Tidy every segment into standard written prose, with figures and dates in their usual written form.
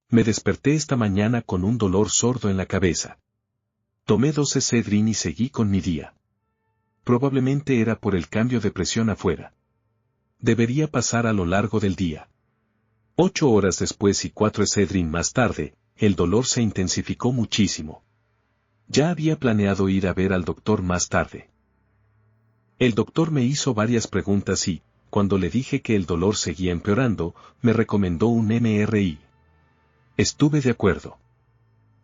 Me desperté esta mañana con un dolor sordo en la cabeza. Tomé 12 Excedrin y seguí con mi día. Probablemente era por el cambio de presión afuera. Debería pasar a lo largo del día. 8 horas después y 4 Excedrin más tarde, el dolor se intensificó muchísimo. Ya había planeado ir a ver al doctor más tarde. El doctor me hizo varias preguntas y, cuando le dije que el dolor seguía empeorando, me recomendó un MRI. Estuve de acuerdo.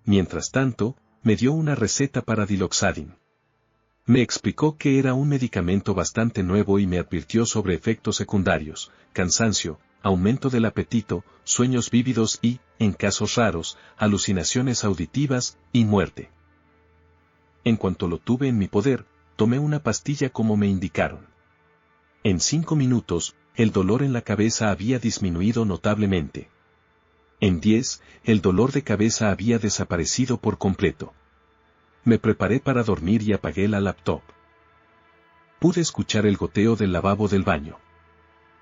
Mientras tanto, me dio una receta para Diloxadin. Me explicó que era un medicamento bastante nuevo y me advirtió sobre efectos secundarios, cansancio, aumento del apetito, sueños vívidos y, en casos raros, alucinaciones auditivas y muerte. En cuanto lo tuve en mi poder, tomé una pastilla como me indicaron. En 5 minutos, el dolor en la cabeza había disminuido notablemente. En 10, el dolor de cabeza había desaparecido por completo. Me preparé para dormir y apagué la laptop. Pude escuchar el goteo del lavabo del baño.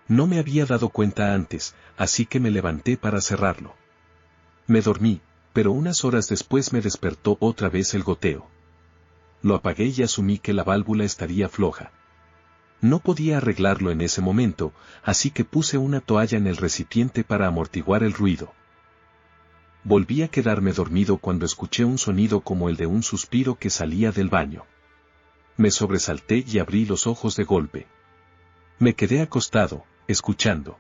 No me había dado cuenta antes, así que me levanté para cerrarlo. Me dormí, pero unas horas después me despertó otra vez el goteo. Lo apagué y asumí que la válvula estaría floja. No podía arreglarlo en ese momento, así que puse una toalla en el recipiente para amortiguar el ruido. Volví a quedarme dormido cuando escuché un sonido como el de un suspiro que salía del baño. Me sobresalté y abrí los ojos de golpe. Me quedé acostado, escuchando.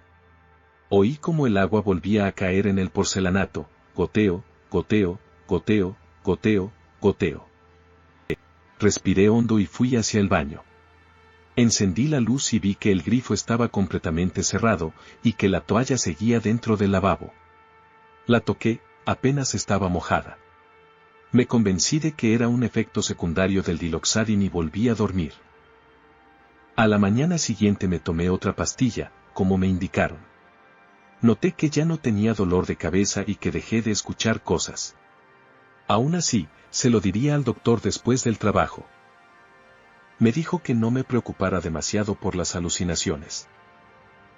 Oí como el agua volvía a caer en el porcelanato, goteo, goteo, goteo, goteo, goteo. Respiré hondo y fui hacia el baño. Encendí la luz y vi que el grifo estaba completamente cerrado y que la toalla seguía dentro del lavabo. La toqué, apenas estaba mojada. Me convencí de que era un efecto secundario del Diloxadin y volví a dormir. A la mañana siguiente me tomé otra pastilla, como me indicaron. Noté que ya no tenía dolor de cabeza y que dejé de escuchar cosas. Aún así, se lo diría al doctor después del trabajo. Me dijo que no me preocupara demasiado por las alucinaciones.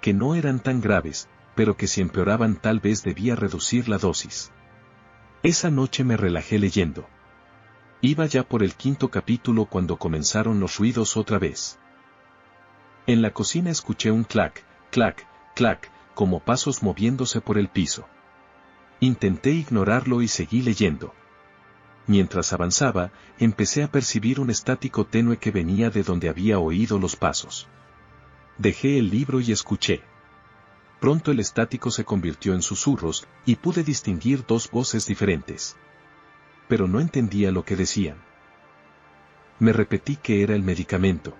Que no eran tan graves, pero que si empeoraban tal vez debía reducir la dosis. Esa noche me relajé leyendo. Iba ya por el 5.º capítulo cuando comenzaron los ruidos otra vez. En la cocina escuché un clac, clac, clac, como pasos moviéndose por el piso. Intenté ignorarlo y seguí leyendo. Mientras avanzaba, empecé a percibir un estático tenue que venía de donde había oído los pasos. Dejé el libro y escuché. Pronto el estático se convirtió en susurros, y pude distinguir 2 voces diferentes. Pero no entendía lo que decían. Me repetí que era el medicamento.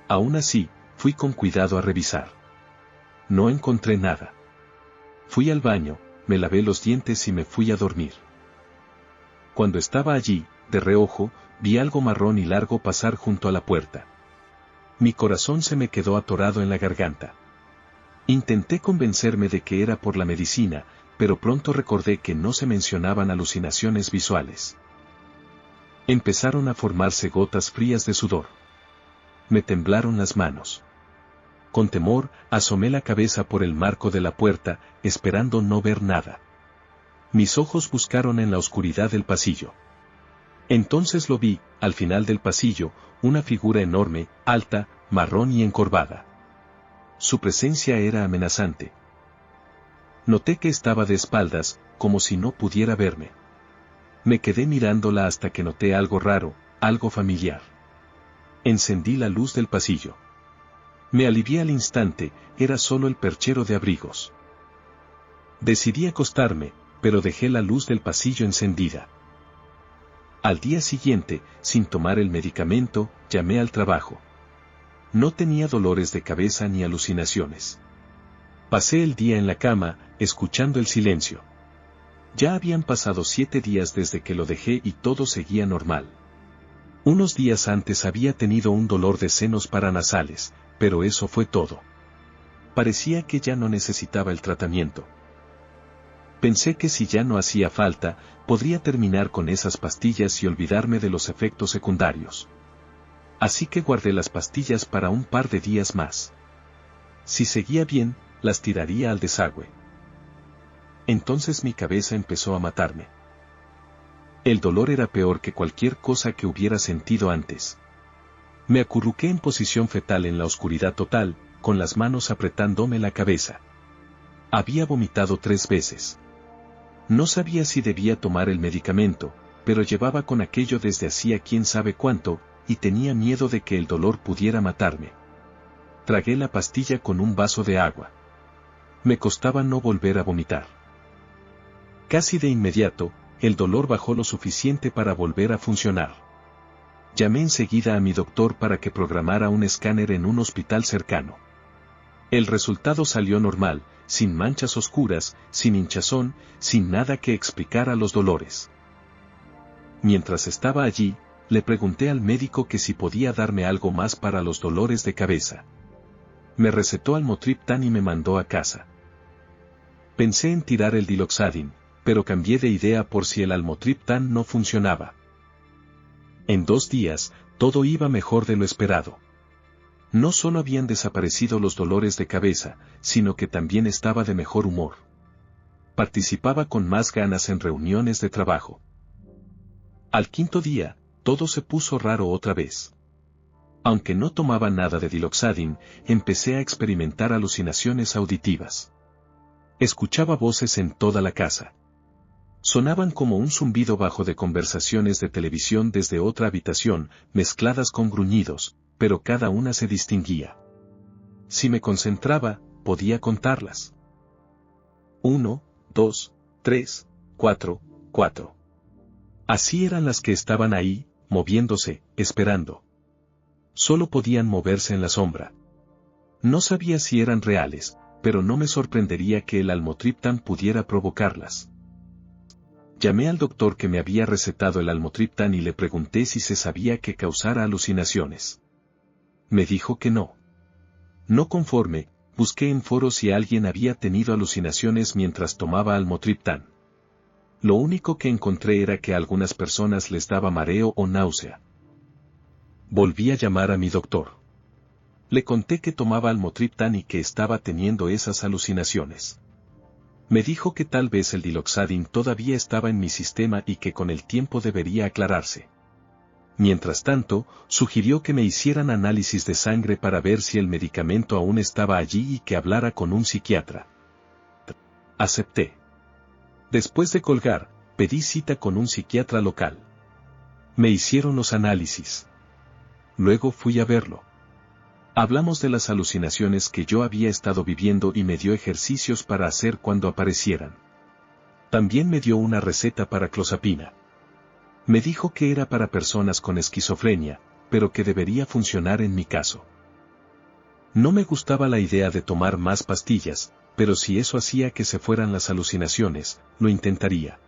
Aún así, fui con cuidado a revisar. No encontré nada. Fui al baño, me lavé los dientes y me fui a dormir. Cuando estaba allí, de reojo, vi algo marrón y largo pasar junto a la puerta. Mi corazón se me quedó atorado en la garganta. Intenté convencerme de que era por la medicina, pero pronto recordé que no se mencionaban alucinaciones visuales. Empezaron a formarse gotas frías de sudor. Me temblaron las manos. Con temor, asomé la cabeza por el marco de la puerta, esperando no ver nada. Mis ojos buscaron en la oscuridad del pasillo. Entonces lo vi, al final del pasillo, una figura enorme, alta, marrón y encorvada. Su presencia era amenazante. Noté que estaba de espaldas, como si no pudiera verme. Me quedé mirándola hasta que noté algo raro, algo familiar. Encendí la luz del pasillo. Me alivié al instante, era solo el perchero de abrigos. Decidí acostarme, pero dejé la luz del pasillo encendida. Al día siguiente, sin tomar el medicamento, llamé al trabajo. No tenía dolores de cabeza ni alucinaciones. Pasé el día en la cama, escuchando el silencio. Ya habían pasado 7 días desde que lo dejé y todo seguía normal. Unos días antes había tenido un dolor de senos paranasales, pero eso fue todo. Parecía que ya no necesitaba el tratamiento. Pensé que si ya no hacía falta, podría terminar con esas pastillas y olvidarme de los efectos secundarios. Así que guardé las pastillas para un par de días más. Si seguía bien, las tiraría al desagüe. Entonces mi cabeza empezó a matarme. El dolor era peor que cualquier cosa que hubiera sentido antes. Me acurruqué en posición fetal en la oscuridad total, con las manos apretándome la cabeza. Había vomitado 3 veces. No sabía si debía tomar el medicamento, pero llevaba con aquello desde hacía quién sabe cuánto, y tenía miedo de que el dolor pudiera matarme. Tragué la pastilla con un vaso de agua. Me costaba no volver a vomitar. Casi de inmediato, el dolor bajó lo suficiente para volver a funcionar. Llamé enseguida a mi doctor para que programara un escáner en un hospital cercano. El resultado salió normal, sin manchas oscuras, sin hinchazón, sin nada que explicara los dolores. Mientras estaba allí, le pregunté al médico que si podía darme algo más para los dolores de cabeza. Me recetó Almotriptan y me mandó a casa. Pensé en tirar el Diloxadin, pero cambié de idea por si el Almotriptan no funcionaba. En 2 días, todo iba mejor de lo esperado. No solo habían desaparecido los dolores de cabeza, sino que también estaba de mejor humor. Participaba con más ganas en reuniones de trabajo. Al 5.º día, todo se puso raro otra vez. Aunque no tomaba nada de Diloxadin, empecé a experimentar alucinaciones auditivas. Escuchaba voces en toda la casa. Sonaban como un zumbido bajo de conversaciones de televisión desde otra habitación, mezcladas con gruñidos, pero cada una se distinguía. Si me concentraba, podía contarlas. 1, 2, 3, 4, 4. Así eran las que estaban ahí, moviéndose, esperando. Solo podían moverse en la sombra. No sabía si eran reales, pero no me sorprendería que el Almotriptan pudiera provocarlas. Llamé al doctor que me había recetado el Almotriptan y le pregunté si se sabía que causara alucinaciones. Me dijo que no. No conforme, busqué en foros si alguien había tenido alucinaciones mientras tomaba Almotriptan. Lo único que encontré era que a algunas personas les daba mareo o náusea. Volví a llamar a mi doctor. Le conté que tomaba Almotriptan y que estaba teniendo esas alucinaciones. Me dijo que tal vez el Diloxadin todavía estaba en mi sistema y que con el tiempo debería aclararse. Mientras tanto, sugirió que me hicieran análisis de sangre para ver si el medicamento aún estaba allí y que hablara con un psiquiatra. Acepté. Después de colgar, pedí cita con un psiquiatra local. Me hicieron los análisis. Luego fui a verlo. Hablamos de las alucinaciones que yo había estado viviendo y me dio ejercicios para hacer cuando aparecieran. También me dio una receta para clozapina. Me dijo que era para personas con esquizofrenia, pero que debería funcionar en mi caso. No me gustaba la idea de tomar más pastillas, pero si eso hacía que se fueran las alucinaciones, lo intentaría.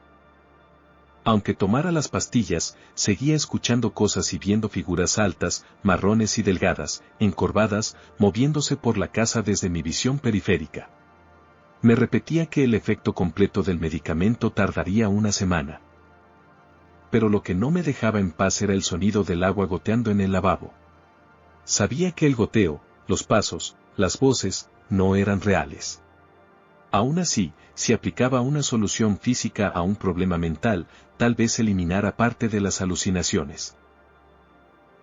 Aunque tomara las pastillas, seguía escuchando cosas y viendo figuras altas, marrones y delgadas, encorvadas, moviéndose por la casa desde mi visión periférica. Me repetía que el efecto completo del medicamento tardaría 1 semana. Pero lo que no me dejaba en paz era el sonido del agua goteando en el lavabo. Sabía que el goteo, los pasos, las voces, no eran reales. Aún así, si aplicaba una solución física a un problema mental, tal vez eliminara parte de las alucinaciones.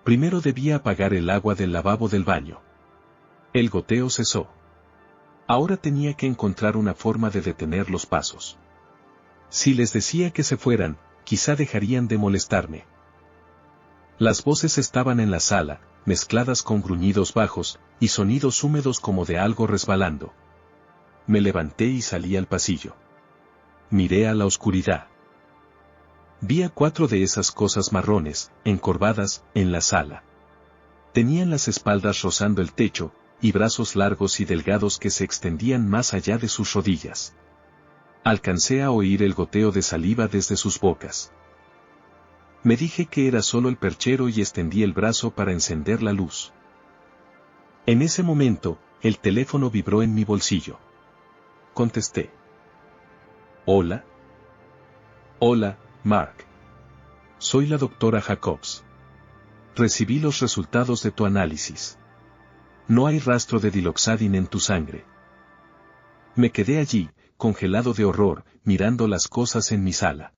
Primero debía apagar el agua del lavabo del baño. El goteo cesó. Ahora tenía que encontrar una forma de detener los pasos. Si les decía que se fueran, quizá dejarían de molestarme. Las voces estaban en la sala, mezcladas con gruñidos bajos, y sonidos húmedos como de algo resbalando. Me levanté y salí al pasillo. Miré a la oscuridad. Vi a 4 de esas cosas marrones, encorvadas, en la sala. Tenían las espaldas rozando el techo, y brazos largos y delgados que se extendían más allá de sus rodillas. Alcancé a oír el goteo de saliva desde sus bocas. Me dije que era solo el perchero y extendí el brazo para encender la luz. En ese momento, el teléfono vibró en mi bolsillo. Contesté. Hola. Hola, Mark. Soy la doctora Jacobs. Recibí los resultados de tu análisis. No hay rastro de Diloxadin en tu sangre. Me quedé allí, congelado de horror, mirando las cosas en mi sala.